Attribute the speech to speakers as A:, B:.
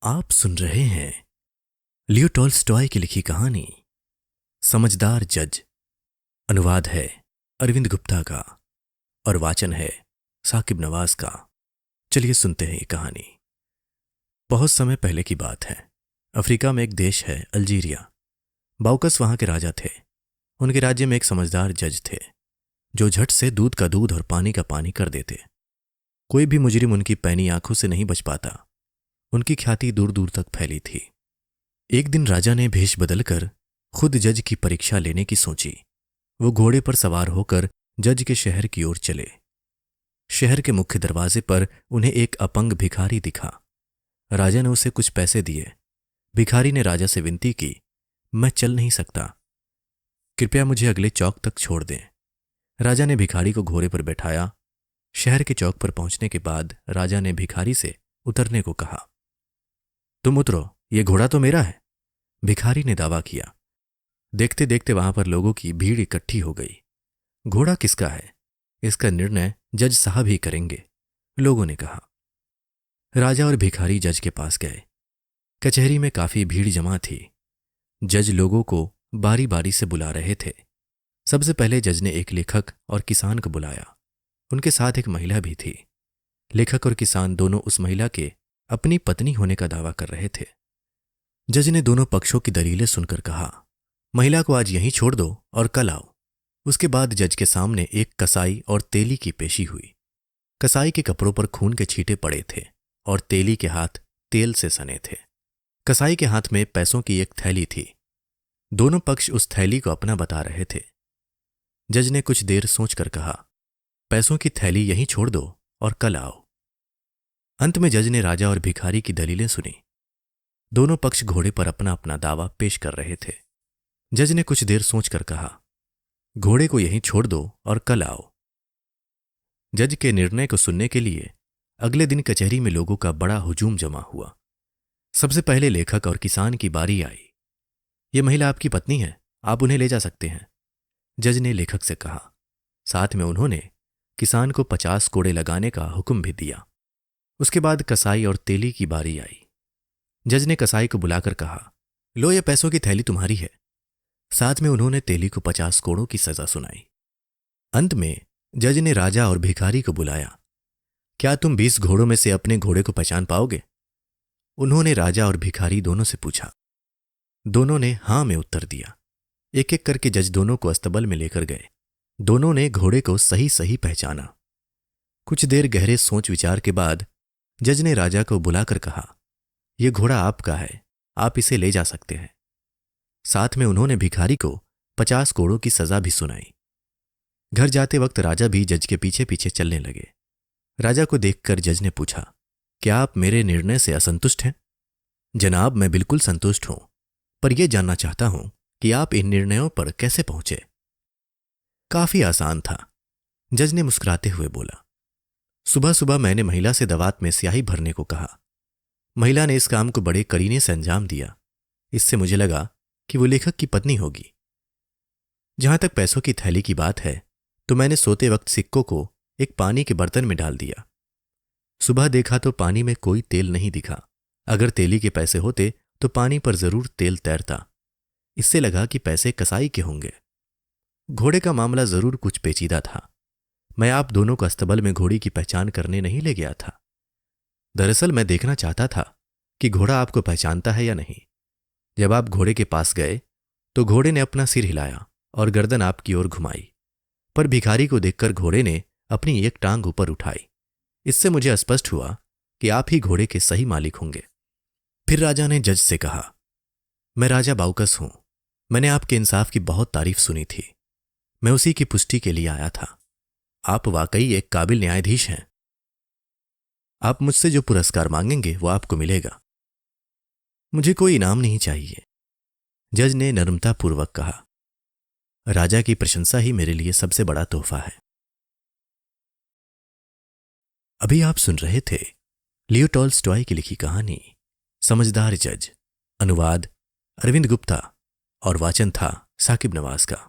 A: आप सुन रहे हैं लियो टॉल्स्टॉय की लिखी कहानी समझदार जज। अनुवाद है अरविंद गुप्ता का और वाचन है साकिब नवाज का। चलिए सुनते हैं ये कहानी। बहुत समय पहले की बात है। अफ्रीका में एक देश है अल्जीरिया। बाउकस वहां के राजा थे। उनके राज्य में एक समझदार जज थे जो झट से दूध का दूध और पानी का पानी कर देते। कोई भी मुजरिम उनकी पैनी आंखों से नहीं बच पाता। उनकी ख्याति दूर दूर तक फैली थी। एक दिन राजा ने भेष बदलकर खुद जज की परीक्षा लेने की सोची। वो घोड़े पर सवार होकर जज के शहर की ओर चले। शहर के मुख्य दरवाजे पर उन्हें एक अपंग भिखारी दिखा। राजा ने उसे कुछ पैसे दिए। भिखारी ने राजा से विनती की, मैं चल नहीं सकता, कृपया मुझे अगले चौक तक छोड़ दें। राजा ने भिखारी को घोड़े पर बैठाया। शहर के चौक पर पहुंचने के बाद राजा ने भिखारी से उतरने को कहा। तुम उतरो, ये घोड़ा तो मेरा है, भिखारी ने दावा किया। देखते देखते वहां पर लोगों की भीड़ इकट्ठी हो गई। घोड़ा किसका है, इसका निर्णय जज साहब ही करेंगे, लोगों ने कहा। राजा और भिखारी जज के पास गए। कचहरी में काफी भीड़ जमा थी। जज लोगों को बारी बारी से बुला रहे थे। सबसे पहले जज ने एक लेखक और किसान को बुलाया। उनके साथ एक महिला भी थी। लेखक और किसान दोनों उस महिला के अपनी पत्नी होने का दावा कर रहे थे। जज ने दोनों पक्षों की दलीलें सुनकर कहा, महिला को आज यहीं छोड़ दो और कल आओ। उसके बाद जज के सामने एक कसाई और तेली की पेशी हुई। कसाई के कपड़ों पर खून के छींटे पड़े थे और तेली के हाथ तेल से सने थे। कसाई के हाथ में पैसों की एक थैली थी। दोनों पक्ष उस थैली को अपना बता रहे थे। जज ने कुछ देर सोचकर कहा, पैसों की थैली यहीं छोड़ दो और कल आओ। अंत में जज ने राजा और भिखारी की दलीलें सुनी। दोनों पक्ष घोड़े पर अपना अपना दावा पेश कर रहे थे। जज ने कुछ देर सोचकर कहा, घोड़े को यहीं छोड़ दो और कल आओ। जज के निर्णय को सुनने के लिए अगले दिन कचहरी में लोगों का बड़ा हुजूम जमा हुआ। सबसे पहले लेखक और किसान की बारी आई। ये महिला आपकी पत्नी है, आप उन्हें ले जा सकते हैं, जज ने लेखक से कहा। साथ में उन्होंने किसान को 50 कोड़े लगाने का हुक्म भी दिया। उसके बाद कसाई और तेली की बारी आई। जज ने कसाई को बुलाकर कहा, लो, ये पैसों की थैली तुम्हारी है। साथ में उन्होंने तेली को 50 कोड़ों की सजा सुनाई। अंत में जज ने राजा और भिखारी को बुलाया। क्या तुम 20 घोड़ों में से अपने घोड़े को पहचान पाओगे? उन्होंने राजा और भिखारी दोनों से पूछा। दोनों ने हां में उत्तर दिया। एक एक करके जज दोनों को अस्तबल में लेकर गए। दोनों ने घोड़े को सही सही पहचाना। कुछ देर गहरे सोच विचार के बाद जज ने राजा को बुलाकर कहा, यह घोड़ा आपका है, आप इसे ले जा सकते हैं। साथ में उन्होंने भिखारी को 50 कोड़ों की सजा भी सुनाई। घर जाते वक्त राजा भी जज के पीछे पीछे चलने लगे। राजा को देखकर जज ने पूछा, क्या आप मेरे निर्णय से असंतुष्ट हैं? जनाब, मैं बिल्कुल संतुष्ट हूं, पर यह जानना चाहता हूं कि आप इन निर्णयों पर कैसे पहुंचे। काफी आसान था, जज ने मुस्कुराते हुए बोला। सुबह सुबह मैंने महिला से दवात में स्याही भरने को कहा। महिला ने इस काम को बड़े करीने से अंजाम दिया। इससे मुझे लगा कि वो लेखक की पत्नी होगी। जहां तक पैसों की थैली की बात है, तो मैंने सोते वक्त सिक्कों को एक पानी के बर्तन में डाल दिया। सुबह देखा तो पानी में कोई तेल नहीं दिखा। अगर तेली के पैसे होते तो पानी पर जरूर तेल तैरता। इससे लगा कि पैसे कसाई के होंगे। घोड़े का मामला जरूर कुछ पेचीदा था। मैं आप दोनों को अस्तबल में घोड़ी की पहचान करने नहीं ले गया था। दरअसल मैं देखना चाहता था कि घोड़ा आपको पहचानता है या नहीं। जब आप घोड़े के पास गए तो घोड़े ने अपना सिर हिलाया और गर्दन आपकी ओर घुमाई, पर भिखारी को देखकर घोड़े ने अपनी एक टांग ऊपर उठाई। इससे मुझे स्पष्ट हुआ कि आप ही घोड़े के सही मालिक होंगे। फिर राजा ने जज से कहा, मैं राजा बाउकस हूं। मैंने आपके इंसाफ की बहुत तारीफ सुनी थी। मैं उसी की पुष्टि के लिए आया था। आप वाकई एक काबिल न्यायाधीश हैं। आप मुझसे जो पुरस्कार मांगेंगे वो आपको मिलेगा। मुझे कोई इनाम नहीं चाहिए, जज ने नम्रतापूर्वक कहा। राजा की प्रशंसा ही मेरे लिए सबसे बड़ा तोहफा है। अभी आप सुन रहे थे लियो टॉल्स्टॉय की लिखी कहानी समझदार जज। अनुवाद अरविंद गुप्ता और वाचन था साकिब नवाज का।